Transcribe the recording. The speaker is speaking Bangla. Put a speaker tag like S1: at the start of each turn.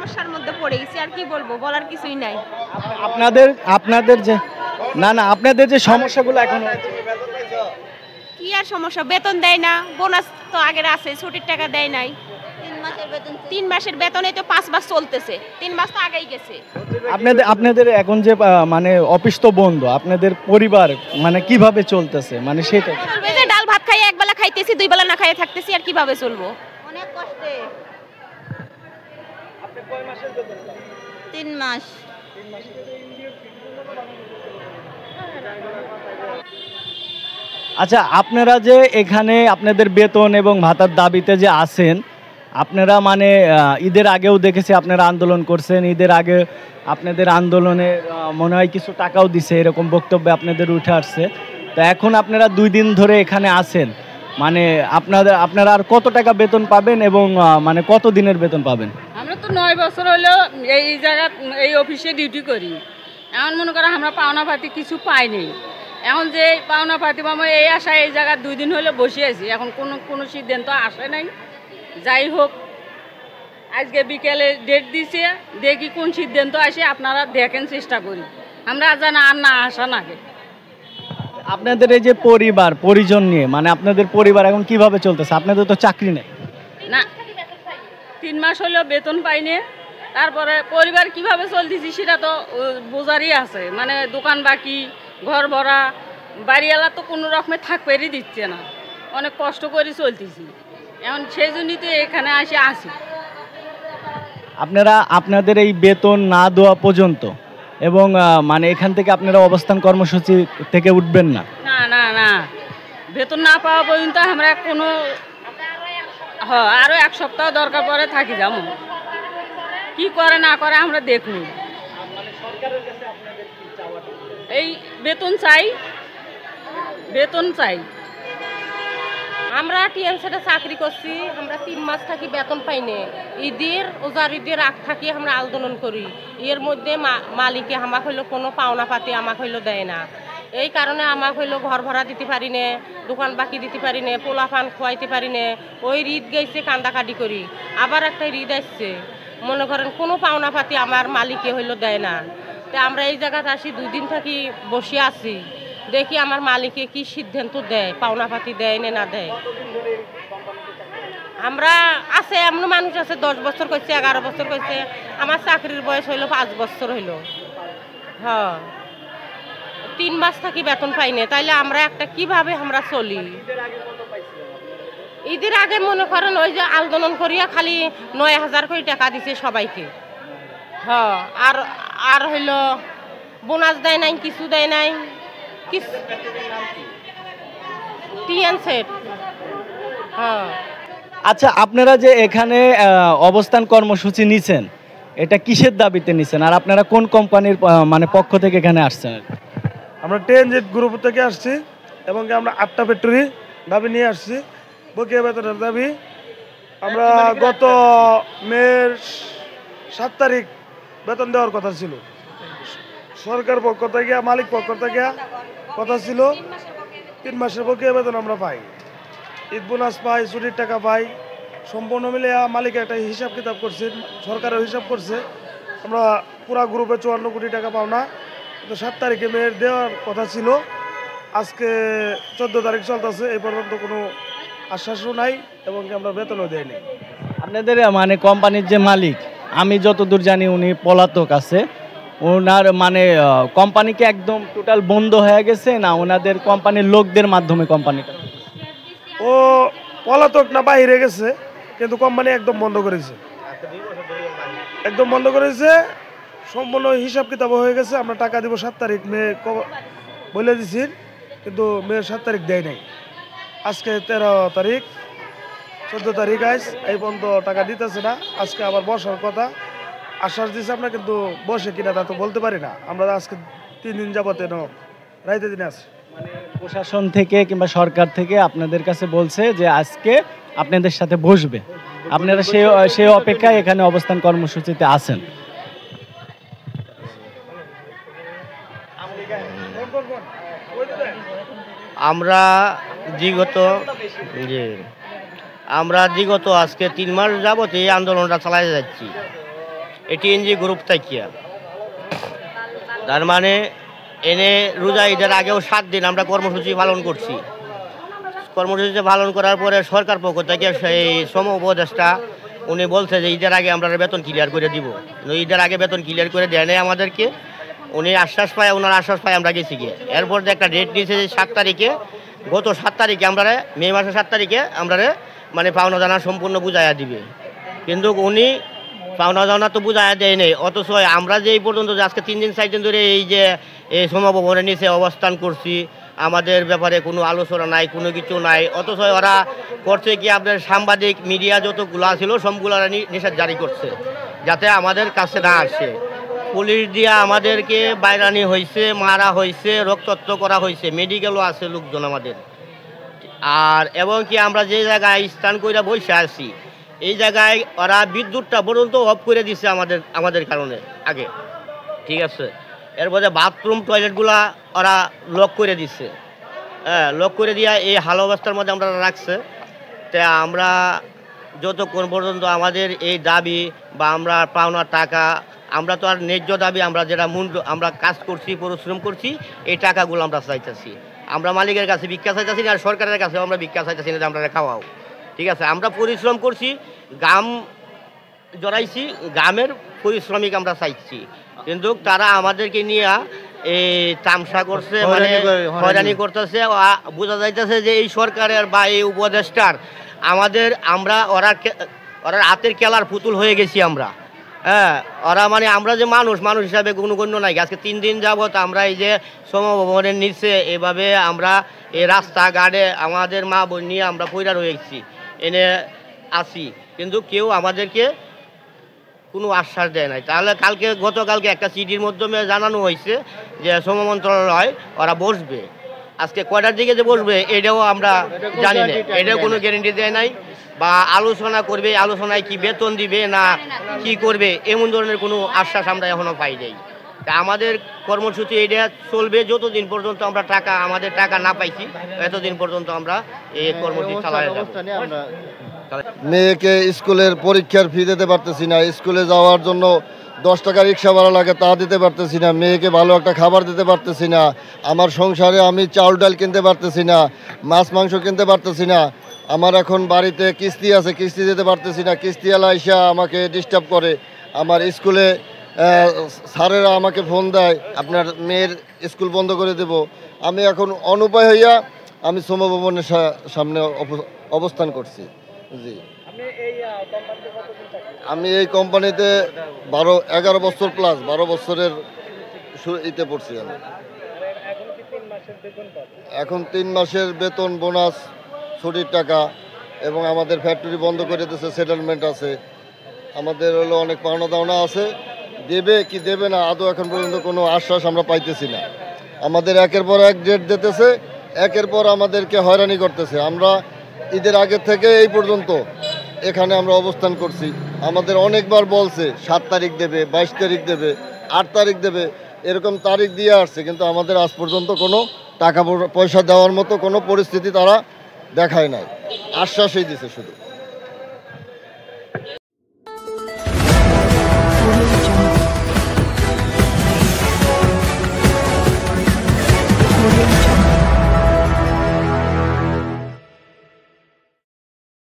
S1: সমস্যার মধ্যে পড়ে গেছি, আর কি বলবো, বলার কিছুই নাই।
S2: আপনাদের আপনাদের যে আপনাদের যে সমস্যাগুলো এখন
S1: কি আর সমস্যা, বেতন দেয় না, বোনাস তো আগের আছে, ছুটির টাকা দেয় নাই। 3 মাসের বেতনে তো 5 মাস চলতেছে, 3 মাস তো আগেই গেছে।
S2: আপনাদের এখন যে মানে অফিস তো বন্ধ, আপনাদের পরিবার মানে কিভাবে চলতেছে, মানে সেটা
S1: চলবে যে ডাল ভাত খাই, একবেলা খাইতেছি, 2 বেলা না খাইয়ে থাকতেছি, আর কিভাবে চলবো, অনেক কষ্টে।
S3: 3 মাস।
S2: আচ্ছা, আপনারা যে এখানে আপনাদের বেতন এবং ভাতার দাবিতে যে আছেন, আপনারা মানে ঈদের আগেও দেখেছি আপনারা আন্দোলন করছেন, ঈদের আগে আপনাদের আন্দোলনে মনে হয় কিছু টাকাও দিছে, এরকম বক্তব্য আপনাদের উঠে আসছে। তো এখন আপনারা 2 দিন ধরে এখানে আছেন, মানে আপনারা আর কত টাকা বেতন পাবেন এবং মানে কত দিনের বেতন পাবেন?
S4: আমরা তো 9 বছর হলো এই জায়গা এই অফিসে ডিউটি করি। এখন মনে করো আমরা পাওনা পাতি কিছু পাইনি। এখন যে পাওনা পাতি পাবো এই আশায় এই জায়গা 2 দিন হলে বসে আছি, এখন কোনো সিদ্ধান্ত আসে নাই। যাই হোক, আজকে বিকেলে ডেট দিছে, দেখি কোন সিদ্ধান্ত আসে, আপনারা দেখেন, চেষ্টা করি, আমরা যেন আর না আসা নাগে।
S2: আপনাদের এই যে পরিজন নিয়ে, মানে আপনাদের পরিবার এখন কিভাবে চলতেছে? আপনাদের তো চাকরি নেই।
S4: না, 3 মাস হলেও বেতন পাইনি, তারপরে পরিবার কিভাবে চলতেছি সেটা তো বোঝারই আছে। মানে দোকান বাকি, ঘর ভরা, বাড়িওয়ালা তো কোনো রকমে থাকবেরই দিচ্ছে না, অনেক কষ্ট করে চলতেছি। এখন সেই জন্যই তো এখানে আসি।
S2: আপনাদের এই বেতন না দেওয়া পর্যন্ত এবং মানে এখান থেকে আপনারা অবস্থান কর্মসূচি থেকে উঠবেন না?
S4: না না না, বেতন না পাওয়া পর্যন্ত আমরা কোনো আরো 1 সপ্তাহ দরকার পরে থাকি যাবো, কি করে না করে আমরা দেখব। এই বেতন চাই।
S5: আমরা টিএমসিতে চাকরি করছি, আমরা 3 মাস থাকি বেতন পাইনি। ঈদের আগ থাকি আমরা আন্দোলন করি, এর মধ্যে মালিকে আমাকে হইলো কোনো পাওনা পাতি আমাকে হইলো দেয় না। এই কারণে আমাকে হইলো ঘর ভাড়া দিতে পারি না, দোকান বাকি দিতে পারি না, পোলা পান খোয়াইতে পারি না। ওই ঈদ গেছে কান্দাকাটি করি, আবার একটা ঈদ আসছে, মনে করেন কোনো পাওনা পাতি আমার মালিকে হইলো দেয় না। তো আমরা এই জায়গাতে আসি, 2 দিন থাকি বসে আছি, দেখি আমার মালিকে কি সিদ্ধান্ত দেয়, পাওনা পাতি দেয় না দেয়। আমরা আছে এমন মানুষ আছে 10 বছর করছে, 11 বছর করছে, আমার চাকরির বয়স হইলো 5 বছর হইলো। হ্যাঁ, 3 মাস থাকি বেতন পাইনি, তাইলে আমরা একটা কিভাবে আমরা চলি? ঈদের আগে মনে করেন ওই যে আন্দোলন করিয়া খালি 9,000 করে টাকা দিছে সবাইকে। হ্যাঁ, আর হইলো বোনাস দেয় নাই, কিছু দেয় নাই।
S2: হ্যাঁ। আচ্ছা, আপনারা যে এখানে অবস্থান কর্মসূচি নিছেন, এটা কিসের দাবিতে নিছেন, আর আপনারা কোন কোম্পানির মানে পক্ষ থেকে এখানে আসছেন?
S6: আমরা টেনজেট গ্রুপ থেকে আসছি এবং আমরা 8টা ফ্যাক্টরি দাবি নিয়ে আসছি, বকেয়া বেতনের দাবি। আমরা গত মের 7 তারিখ বেতন দেওয়ার কথা ছিল, সরকার পক্ষ থেকে, মালিক পক্ষ থেকে কথা ছিল 3 মাসের বকেয়া বেতন আমরা পাই, ঈদ বোনাস পাই, ছুটির টাকা পাই, সম্পূর্ণ মিলে মালিক একটা হিসাব কিতাব করছে, সরকারের হিসাব করছে, আমরা পুরা গ্রুপে 54 কোটি টাকা পাও না। তো 7 তারিখে মেয়ের দেওয়ার কথা ছিল, আজকে 14 তারিখ চলতেছে, এই পর্যন্ত কোনো আশ্বাসও নাই এবং আমরা বেতনও দেয়নি।
S2: আপনাদের মানে কোম্পানির যে মালিক, আমি যতদূর জানি উনি পলাতক আছে, ওনার মানে কোম্পানিকে একদম টোটাল বন্ধ হয়ে গেছে না ওনাদের কোম্পানির লোকদের মাধ্যমে কোম্পানিটা?
S6: ও পলাতক না বাইরে গেছে, কিন্তু কোম্পানি একদম বন্ধ করেছে, সম্পূর্ণ হিসাব কিতাব হয়ে গেছে। আমরা টাকা দিব 7 তারিখ, মেয়ে বলে দিছি, কিন্তু মেয়ের 7 তারিখ দেয় নাই। আজকে 13 তারিখ, 14 তারিখ আজ, এই পর্যন্ত টাকা দিতেছে না। আজকে আবার বসার কথা আশ্বাস দিচ্ছে আমরা, কিন্তু বসে কিনা তা তো বলতে পারি না। আমরা আজকে 3 দিন যাবতে রাইতে দিনে আছি।
S2: মানে প্রশাসন থেকে কিংবা সরকার থেকে আপনাদের কাছে বলছে যে আজকে আপনাদের সাথে বসবে, আপনারা সেই অপেক্ষায় এখানে অবস্থান কর্মসূচিতে আছেন।
S7: আমরা বিগত আজকে 3 মাস যাবত এই আন্দোলনটা চালাই যাচ্ছি। টিএনজি গ্রুপ থাকিয়া। তার মানে এনে রোজা ঈদের আগেও 7 দিন আমরা কর্মসূচি পালন করছি। কর্মসূচি পালন করার পরে সরকার পক্ষ থেকে সেই শ্রম উপদেষ্টা উনি বলছে যে ঈদের আগে আমরা বেতন ক্লিয়ার করে দিব, কিন্তু ঈদের আগে বেতন ক্লিয়ার করে দেয় নাই আমাদেরকে। উনি আশ্বাস পায়, ওনার আশ্বাস পায় আমরা গেছি গিয়ে। এরপর যে একটা ডেট নিয়েছে যে 7 তারিখে, গত 7 তারিখে আমরা মে মাসের 7 তারিখে আমরা মানে পাওনা দানা সম্পূর্ণ বুঝাইয়া দিবে, কিন্তু উনি পাওনা দানা তো বুঝাইয়া দেয় নেই। অথচ আমরা যে এই পর্যন্ত যে আজকে 3 দিন 4 দিন ধরে এই যে এই শ্রমভবনের নিচে অবস্থান করছি, আমাদের ব্যাপারে কোনো আলোচনা নাই, কোনো কিছু নাই। অথচ ওরা করছে কি, আপনার সাংবাদিক মিডিয়া যতগুলো ছিল সবগুলো নিষেধ জারি করছে যাতে আমাদের কাছে না আসে। পুলিশ দিয়ে আমাদেরকে বাইরানি হয়েছে, মারা হয়েছে, রক্তাক্ত করা হয়েছে, মেডিকেলও আছে লোকজন আমাদের। আর এবং কি আমরা যে জায়গায় স্থান করে বসে আছি এই জায়গায় ওরা বিদ্যুৎটা পর্যন্ত অফ করে দিচ্ছে আমাদের কারণে আগে, ঠিক আছে। এরপরে বাথরুম টয়লেটগুলা ওরা লক করে দিচ্ছে, হ্যাঁ, লক করে দিয়া এই হাল অবস্থার মধ্যে আমরা রাখছে। তা আমরা যতক্ষণ পর্যন্ত আমাদের এই দাবি বা আমরা পাওনা টাকা, আমরা তো আর ন্যায্য দাবি, আমরা যেটা মূল্য আমরা কাজ করছি, পরিশ্রম করছি, এই টাকাগুলো আমরা চাইতেছি। আমরা মালিকের কাছে ভিক্ষা চাইতেছি না, আর সরকারের কাছেও আমরা ভিক্ষা চাইতেছি না যে আমরা খাওয়াও, ঠিক আছে। আমরা পরিশ্রম করছি, গাম জড়াইছি, গ্রামের পরিশ্রমিক আমরা চাইছি, কিন্তু তারা আমাদেরকে নিয়ে এই তামসা করছে, মানে হয়রানি করতেছে। বোঝা যাইতেছে যে এই সরকারের বা এই উপদেষ্টার আমরা ওরা হাতের খেলার পুতুল হয়ে গেছি আমরা, হ্যাঁ। ওরা মানে আমরা যে মানুষ হিসাবে কোনো গণ্য নাই। আজকে 3 দিন যাবত আমরা এই যে শ্রমভবনের নিচে এভাবে আমরা এই রাস্তাঘাটে আমাদের মা বোন নিয়ে আমরা পয়রা রয়েছি, এনে আসি, কিন্তু কেউ আমাদেরকে কোনো আশ্বাস দেয় নাই। তাহলে গতকালকে একটা চিঠির মাধ্যমে জানানো হয়েছে যে শ্রম মন্ত্রণালয় ওরা বসবে, আজকে কয়টার দিকে যে বসবে এটাও আমরা জানি না, এটাও কোনো গ্যারেন্টি দেয় নাই। বা আলোচনা করবে, আলোচনায় কি বেতন দিবে না কি করবে এমন ধরনের কোনো আশ্বাস আমরা এখনো পাই নাই। তা আমাদের কর্মসূচি এটা চলবে যতদিন পর্যন্ত আমরা আমাদের টাকা না পাইছি, এতদিন পর্যন্ত আমরা এই কর্মসূচি চালাই যাব।
S8: মেয়েকে স্কুলের পরীক্ষার ফি দিতে পারতেছি না, স্কুলে যাওয়ার জন্য 10 টাকা রিক্সা ভাড়া লাগে তা দিতে পারতেছি না, মেয়েকে ভালো একটা খাবার দিতে পারতেছি না, আমার সংসারে আমি চাউল ডাল কিনতে পারতেছি না, মাছ মাংস কিনতে পারতেছি না। আমার এখন বাড়িতে কিস্তি আছে, কিস্তি দিতে পারতেছি না, কিস্তিওয়ালা এসে আমাকে ডিস্টার্ব করে। আমার স্কুলে স্যারেরা আমাকে ফোন দেয়, আপনার মেয়ের স্কুল বন্ধ করে দেব। আমি এখন অনুপায় হইয়া আমি শ্রমভবনের সামনে অবস্থান করছি। জি, আমি এই কোম্পানিতে 11 বছর প্লাস 12 বছরের ইতে পড়ছি আমি। এখন 3 মাসের বেতন, বোনাস, ছুটির টাকা এবং আমাদের ফ্যাক্টরি বন্ধ করে দিয়েছে, সেটেলমেন্ট আছে, আমাদের হলো অনেক পাওনা দাওনা আছে। দেবে কি দেবে না আদৌ এখন পর্যন্ত কোনো আশ্বাস আমরা পাইতেছি না। আমাদের একের পর এক ডেট দিতেছে, একের পর আমাদেরকে হয়রানি করতেছে। আমরা ঈদের আগে থেকে এই পর্যন্ত এখানে আমরা অবস্থান করছি। আমাদের অনেকবার বলছে 7 তারিখ দেবে, 22 তারিখ দেবে, 8 তারিখ দেবে, এরকম তারিখ দিয়ে আসছে, কিন্তু আমাদের আজ পর্যন্ত কোনো টাকা পয়সা দেওয়ার মতো কোনো পরিস্থিতি তারা দেখায় নাই, আশ্বাসই দিছে শুধু।